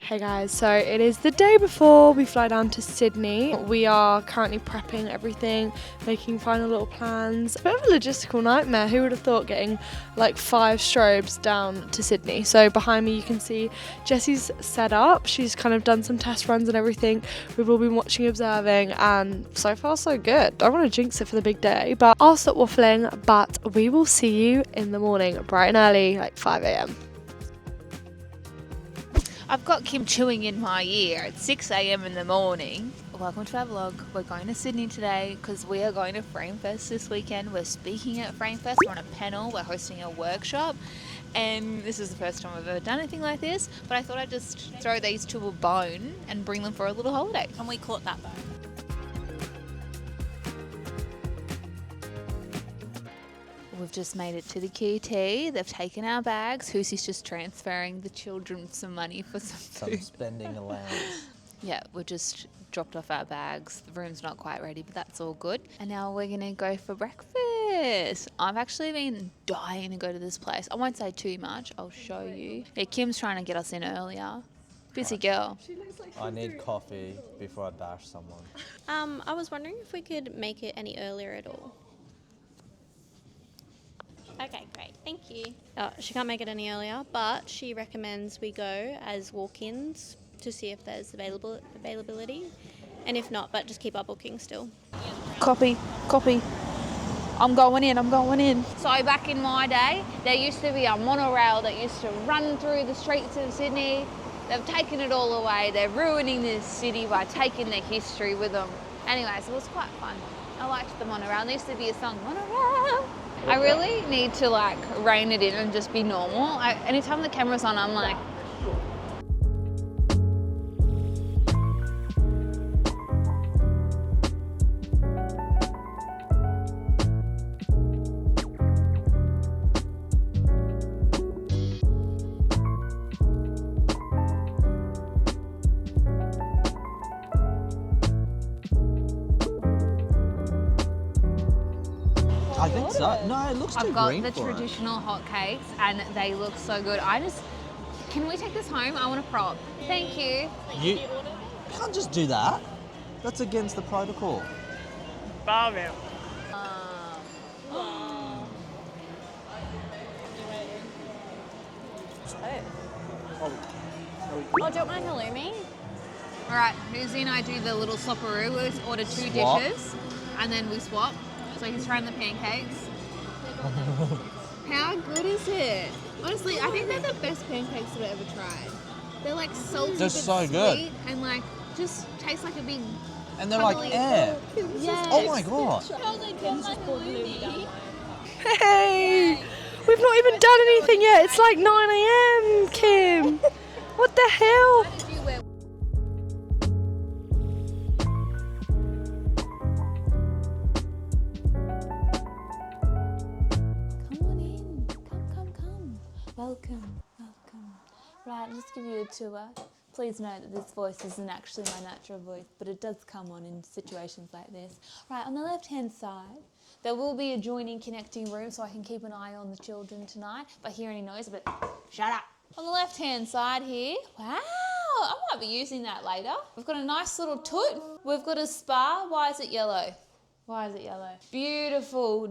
Hey guys, so it is the day before we fly down to Sydney. We are currently prepping everything, making final little plans. A bit of a logistical nightmare. Who would have thought getting like 5 strobes down to Sydney? So behind me you can see Jessie's set up. She's kind of done some test runs and everything. We've all been watching, observing, and so far so good. I don't want to jinx it for the big day, but I'll stop waffling, but we will see you in the morning, bright and early, like 5 a.m. I've got Kim chewing in my ear at 6 a.m. in the morning. Welcome to our vlog. We're going to Sydney today because we are going to FRMEFEST this weekend. We're speaking at FRMEFEST. We're on a panel. We're hosting a workshop. And this is the first time we've ever done anything like this. But I thought I'd just throw these to a bone and bring them for a little holiday. And we caught that bone. We've just made it to the QT. They've taken our bags. Hoosie's just transferring the children some money for some food. Some spending allowance. Yeah, we've just dropped off our bags. The room's not quite ready, but that's all good. And now we're going to go for breakfast. I've actually been dying to go to this place. I won't say too much. I'll show you. Yeah, Kim's trying to get us in earlier. Busy girl. I need coffee before I bash someone. I was wondering if we could make it any earlier at all. Okay, great. Thank you. She can't make it any earlier, but she recommends we go as walk-ins to see if there's availability. And if not, but just keep our booking still. Copy. I'm going in. So back in my day, there used to be a monorail that used to run through the streets of Sydney. They've taken it all away. They're ruining this city by taking their history with them. Anyways, it was quite fun. I liked the monorail. There used to be a song, Monorail. I really need to like rein it in and just be normal. Anytime the camera's on, I'm like, I think so. No, it looks too I've got green the for it. traditional hotcakes and they look so good. Can we take this home? I want a prop. Thank you. You can't just do that. That's against the protocol. Oh, do you want halloumi? All right, Hoosie and I do the little swapperoo. We order 2 Swap. dishes and then we swap. So he's trying the pancakes. How good is it? Honestly, I think they're the best pancakes that I've ever tried. They're like salty They're but so sweet good. and like just taste like a big. And they're like air. Yes. Oh my god. Hey! We've not even done anything yet. It's like 9 a.m, Kim. What the hell? Come on in. Come. Welcome. Right, I'll just give you a tour. Please note that this voice isn't actually my natural voice, but it does come on in situations like this. Right, on the left-hand side, there will be a joining connecting room so I can keep an eye on the children tonight. If I hear any noise, but shut up. On the left-hand side here, wow, I might be using that later. We've got a nice little toot. We've got a spa. Why is it yellow? Beautiful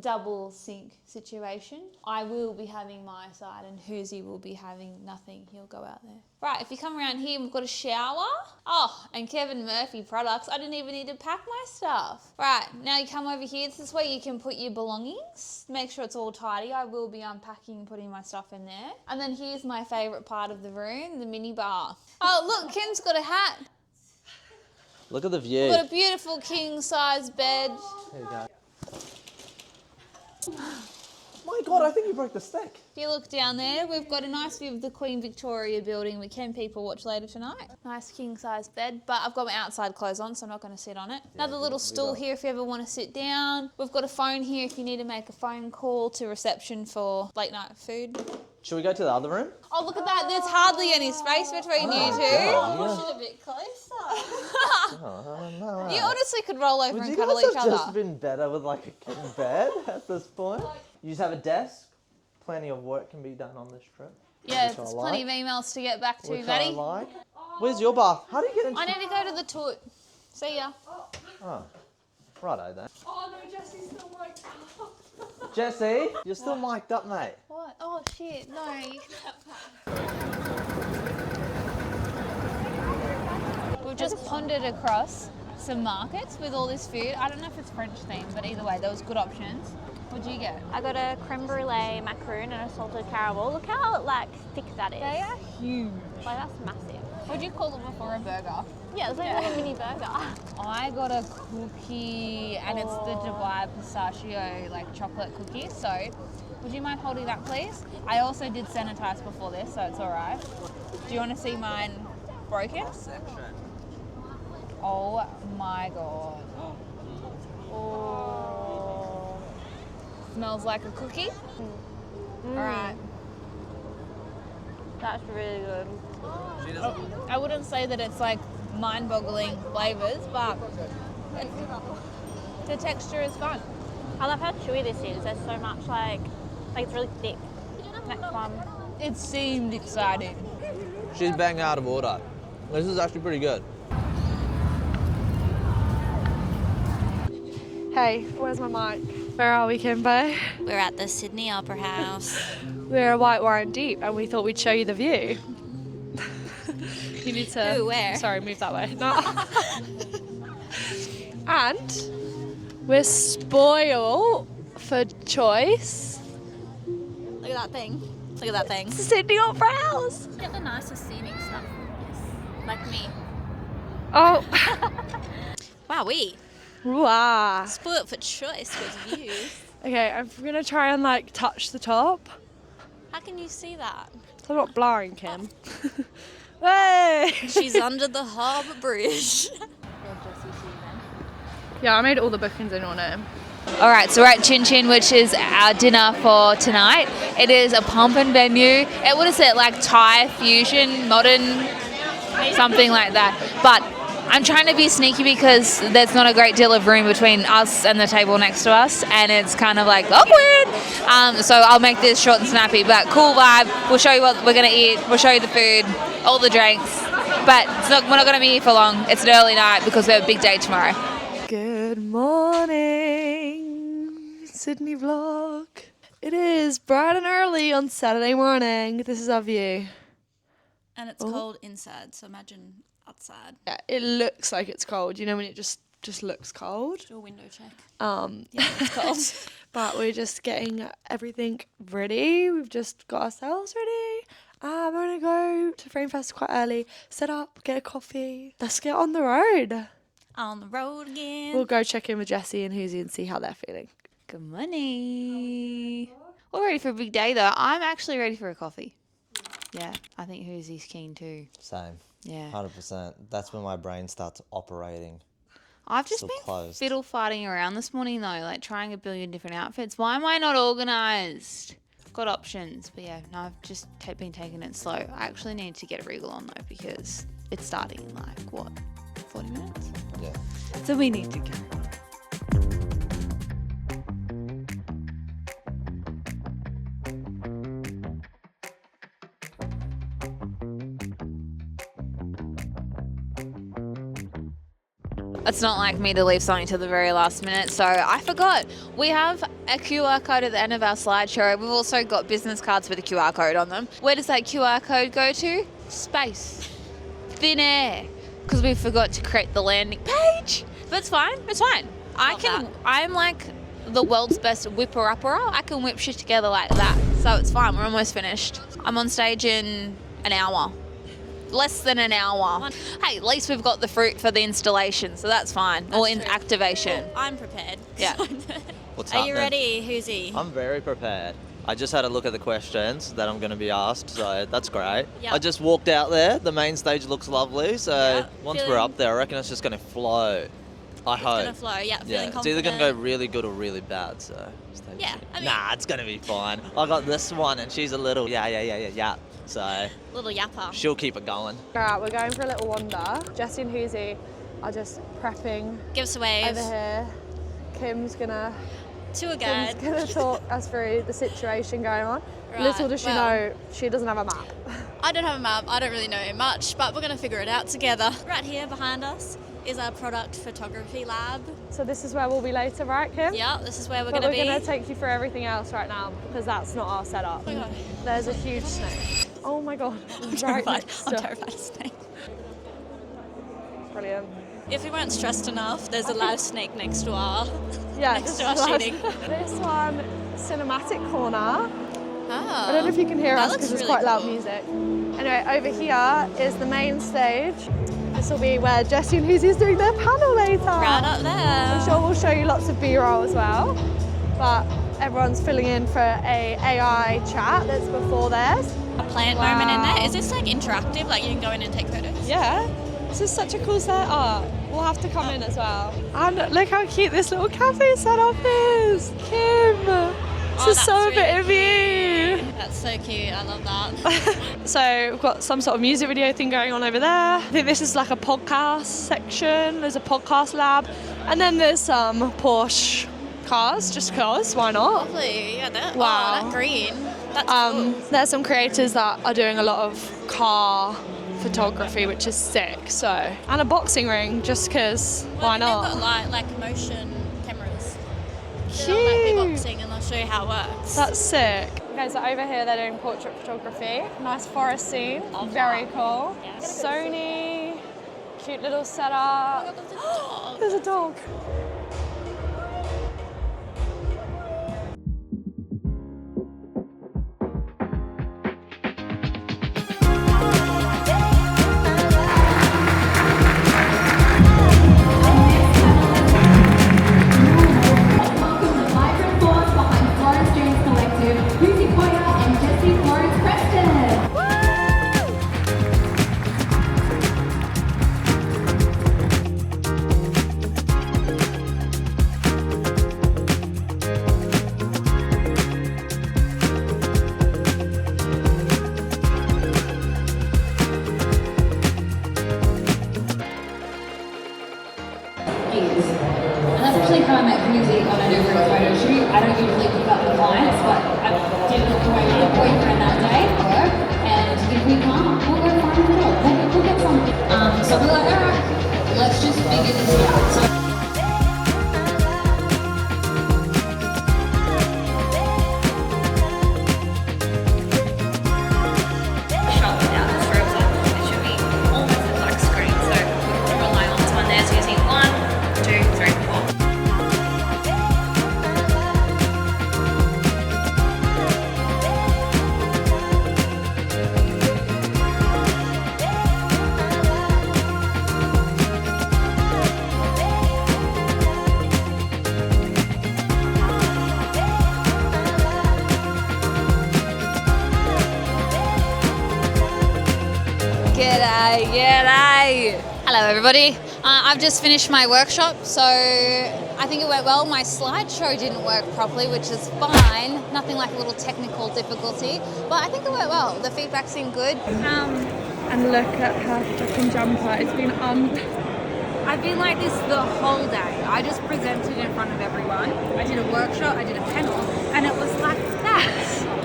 double sink situation. I will be having my side and Hoosie will be having nothing. He'll go out there. Right, if you come around here, we've got a shower. Oh, and Kevin Murphy products. I didn't even need to pack my stuff. Right, now you come over here. This is where you can put your belongings. Make sure it's all tidy. I will be unpacking and putting my stuff in there. And then here's my favourite part of the room, the mini bar. Oh, look, Kim's got a hat. Look at the view. We've got a beautiful king-size bed. There you go. My god, I think you broke the stick. If you look down there, we've got a nice view of the Queen Victoria building. We can people watch later tonight. Nice king-size bed, but I've got my outside clothes on, so I'm not going to sit on it. Another little stool here if you ever want to sit down. We've got a phone here if you need to make a phone call to reception for late night food. Should we go to the other room? Oh, look at that. There's hardly any space between you two. Yeah. Push it a bit closer. You honestly could roll over Would and you cuddle guys each have other. just been better with like a king bed at this point? You just have a desk, plenty of work can be done on this trip. Yeah, Which I there's like. plenty of emails to get back to, Which I Maddie. like. Where's your bath? How do you get into... I need to go to the toot. See ya. Oh, righto then. Oh no, Jesse's still mic'd up. Jesse, you're still mic'd up, mate. What? Oh shit, no. We've just pondered across some markets with all this food. I don't know if it's French themed, but either way, there was good options. What'd you get? I got a creme brulee macaroon and a salted caramel. Look how like thick that is. They are huge. Like that's massive. What'd you call it before, a burger? Yeah, it's like a little mini burger. I got a cookie, and it's the Dubai pistachio like chocolate cookie. So, would you mind holding that, please? I also did sanitize before this, so it's all right. Do you want to see mine broken? Oh my god! Oh, smells like a cookie. All right. That's really good. I wouldn't say that it's like mind-boggling flavors, but the texture is fun. I love how chewy this is. There's so much like it's really thick. Next one. It seemed exciting. She's bang out of order. This is actually pretty good. Hey, where's my mic? Where are we, Kimbo? We're at the Sydney Opera House. We're a white wine deep and we thought we'd show you the view. You need to... Who, where? Sorry, move that way. No. And we're spoiled for choice. Look at that thing. Look at that thing. It's the Sydney Opera House. Get the nicer scenic stuff. Like me. Oh. Wow, we Wow. spoiled for choice with views. Okay, I'm gonna try and like touch the top. How can you see that? So I'm not blind, Kim. Hey! She's under the harbour bridge. Yeah, I made all the bookings in your name. All right, so we're at Chin Chin, which is our dinner for tonight. It is a pumping venue. What is it, like Thai fusion, modern, something like that. But I'm trying to be sneaky because there's not a great deal of room between us and the table next to us, and it's kind of like awkward. So I'll make this short and snappy, but cool vibe. We'll show you what we're gonna eat. We'll show you the food, all the drinks. But we're not gonna be here for long. It's an early night because we have a big day tomorrow. Good morning, Sydney vlog. It is bright and early on Saturday morning. This is our view. And it's cold inside, so imagine outside. Yeah, it looks like it's cold. You know when it just looks cold. Do a window check. Yeah, it's cold. But we're just getting everything ready. We've just got ourselves ready. We're gonna go to FRMEFEST quite early. Set up, get a coffee. Let's get on the road. On the road again. We'll go check in with Jessie and Hoosie and see how they're feeling. Good morning. We're ready for a big day though. I'm actually ready for a coffee. Yeah, I think Hoosie's keen too. Same. Yeah. 100%. That's when my brain starts operating. I've just Still been closed. fiddle fighting around this morning though, like trying a billion different outfits. Why am I not organised? I've got options, but yeah, no, I've just been taking it slow. I actually need to get a Regal on though because it's starting in like, what, 40 minutes? Yeah. So we need to go. It's not like me to leave something to the very last minute, so I forgot. We have a QR code at the end of our slideshow. We've also got business cards with a QR code on them. Where does that QR code go to? Space. Thin air. Because we forgot to create the landing page. But it's fine. It's fine. I'm like the world's best whipper-upper. I can whip shit together like that. So it's fine. We're almost finished. I'm on stage in an hour. Less than an hour. Hey, at least we've got the fruit for the installation, so that's fine. Or in activation. Well, I'm prepared. Yeah. What's Are you happening? ready, Hoosie? I'm very prepared. I just had a look at the questions that I'm going to be asked, so that's great. Yep. I just walked out there. The main stage looks lovely, so Yep. once we're Feeling- up there, I reckon it's just going to flow. I It's hope. gonna flow. Yeah, feeling Yeah, it's either confident. going to go really good or really bad, so stay Yeah, tuned. I mean- Nah, it's going to be fine. I got this one, and she's a little yeah. So Little yapper. she'll keep it going. Alright, we're going for a little wander. Jessie and Hoosie are just prepping Give us a wave. over here. Kim's gonna Tour Kim's guide. going to talk us through the situation going on. Right, Little does she well- know, she doesn't have a map. I don't have a map. I don't really know much, but we're going to figure it out together. Right here behind us is our product photography lab. So this is where we'll be later, right, Kim? Yeah, this is where we're But going to we're be. going to take you through everything else right now because that's not our setup. Oh my God. There's a huge snake. Oh my God. I'm Right terrified. next I'm to- terrified of snakes. Brilliant. If we weren't stressed enough, there's a live snake next to our Yeah, next this to our is sheeting. This one, cinematic corner. Ah, I don't know if you can hear that us looks because it's really quite loud cool. music. Anyway, over here is the main stage. This will be where Jessie and Huzi is doing their panel later. Right up there. I'm sure we'll show you lots of B-roll as well. But everyone's filling in for a AI chat that's before theirs. A plant moment in there. Is this like interactive? Like you can go in and take photos? Yeah, this is such a cool setup. We'll have to come in as well. And look how cute this little cafe setup is. Kim, this is that's so a really bit of you. That's so cute. I love that. So we've got some sort of music video thing going on over there. I think this is like a podcast section. There's a podcast lab. And then there's some Porsche cars, just cars, why not? Lovely. Yeah, that, Wow. Oh, that green. That's cool. There's some creators that are doing a lot of car photography, which is sick. So, and a boxing ring, just because, why They've got not? like motion cameras. They'll like be Cute. boxing and they'll show you how it works. That's sick. Okay, so over here they're doing portrait photography. Nice forest scene. Very cool. Yeah. Sony, cute little setup. There's a dog. There's a dog. Vibrant force behind Florence Jones Collective, Lucy Poyer and Jessie Florence Preston. And that's actually how I met Huzi on a different photo shoot. I don't usually pick up the clients, but I did look away with a boyfriend that day at work. And if we can't, we'll go find a job. We'll get something. So we're like, all right, let's just figure this out. So shot without the strobes on. It should be almost a black screen. So we can rely on this one there. So using 1, 2, 3, 4. G'day, g'day. Hello everybody. I've just finished my workshop, so I think it went well. My slideshow didn't work properly, which is fine. Nothing like a little technical difficulty, but I think it went well. The feedback seemed good. And look at her fucking jumper. It's been I've been like this the whole day. I just presented in front of everyone. I did a workshop, I did a panel, and it was like that.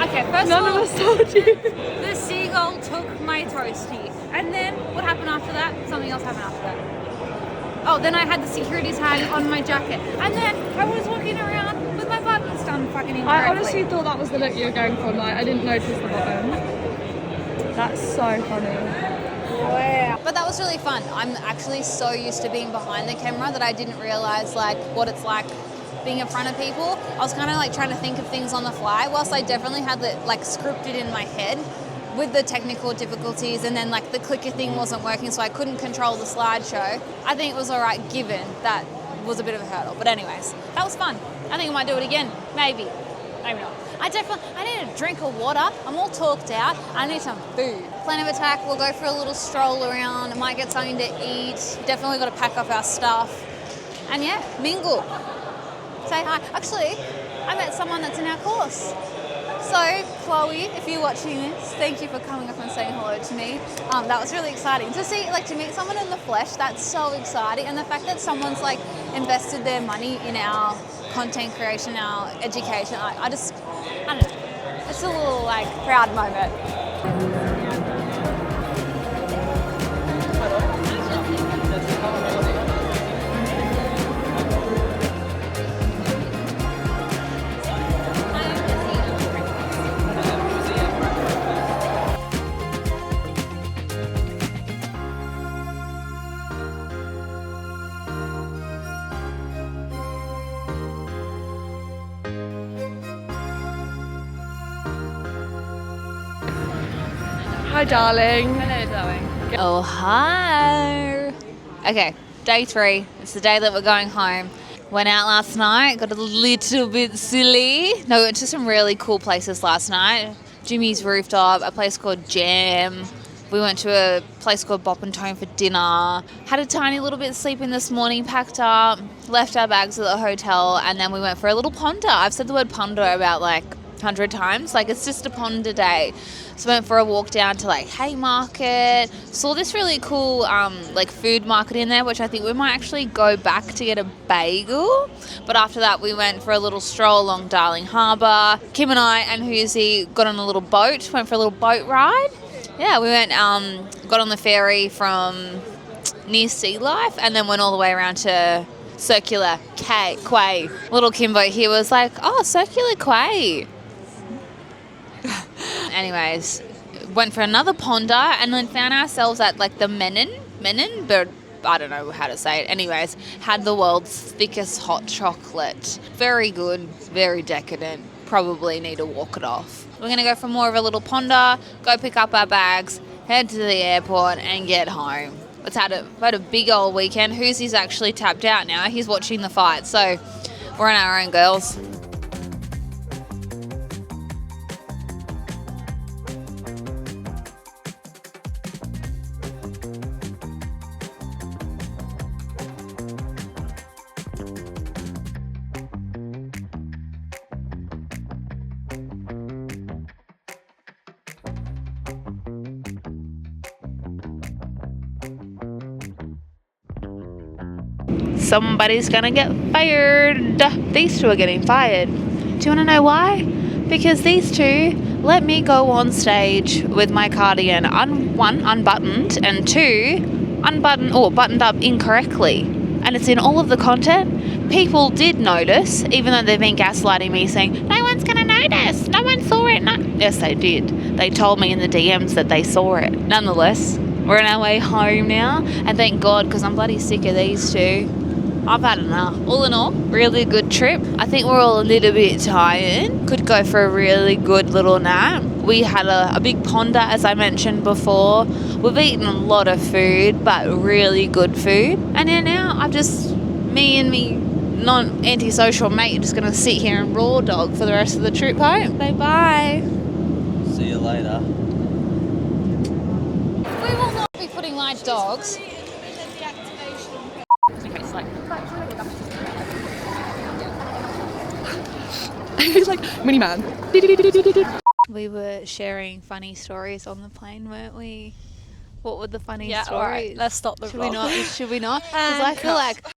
Okay, first None of of all, us told you. the seagull took my toasty. And then what happened after that? Something else happened after that. Oh, then I had the security tag on my jacket. And then I was walking around with my buttons done fucking incredibly. I honestly thought that was the look you were going for. Like, I didn't notice the bottom. That's so funny. But that was really fun. I'm actually so used to being behind the camera that I didn't realize like what it's like being in front of people. I was kind of like trying to think of things on the fly, whilst I definitely had it like scripted in my head with the technical difficulties, and then like the clicker thing wasn't working, so I couldn't control the slideshow. I think it was all right given that was a bit of a hurdle. But anyways, that was fun. I think I might do it again. Maybe. Maybe not. I need a drink of water. I'm all talked out. I need some food. Plan of attack, we'll go for a little stroll around. I might get something to eat. Definitely got to pack up our stuff. And yeah, mingle. Say hi. Actually, I met someone that's in our course. So, Chloe, if you're watching this, thank you for coming up and saying hello to me. That was really exciting. To see, like, to meet someone in the flesh, that's so exciting. And the fact that someone's, like, invested their money in our content creation, our education. I don't know. It's a little like proud moment. Hi, darling. Hello, darling. Oh, hi. Okay, day 3. It's the day that we're going home. Went out last night, got a little bit silly. No, we went to some really cool places last night. Jimmy's Rooftop, a place called Jam. We went to a place called Bop and Tone for dinner. Had a tiny little bit of sleeping this morning, packed up, left our bags at the hotel, and then we went for a little ponder. I've said the word ponder about like 100 times. Like, it's just a ponder day. So went for a walk down to like Haymarket. Saw this really cool like food market in there, which I think we might actually go back to get a bagel. But after that, we went for a little stroll along Darling Harbour. Kim and I and Hoosie got on a little boat, went for a little boat ride. Yeah, we went, got on the ferry from near Sea Life and then went all the way around to Circular Quay. Little Kimbo here was like, oh, Circular Quay. Anyways, went for another ponder and then found ourselves at like the Menin, but I don't know how to say it. Anyways, had the world's thickest hot chocolate. Very good, very decadent. Probably need to walk it off. We're going to go for more of a little ponder, go pick up our bags, head to the airport and get home. It's had a big old weekend. Hoosie's actually tapped out now. He's watching the fight. So we're on our own, girls. Somebody's gonna get fired. These two are getting fired. Do you want to know why? Because these two let me go on stage with my cardigan one unbuttoned and 2 buttoned up incorrectly. And it's in all of the content. People did notice, even though they've been gaslighting me saying, no one's gonna notice, no one saw it. No. Yes, they did. They told me in the DMs that they saw it. Nonetheless, we're on our way home now, and thank God, because I'm bloody sick of these two. I've had enough. All in all, really good trip. I think we're all a little bit tired. Could go for a really good little nap. We had a big ponder, as I mentioned before. We've eaten a lot of food, but really good food. And then now me and me non-antisocial mate are just going to sit here and raw dog for the rest of the trip home. Bye-bye. See you later. We will not be putting live dogs. He's like, mini man. We were sharing funny stories on the plane, weren't we? What were the funny stories? All right, let's stop the vlog. Should we not? Because I feel like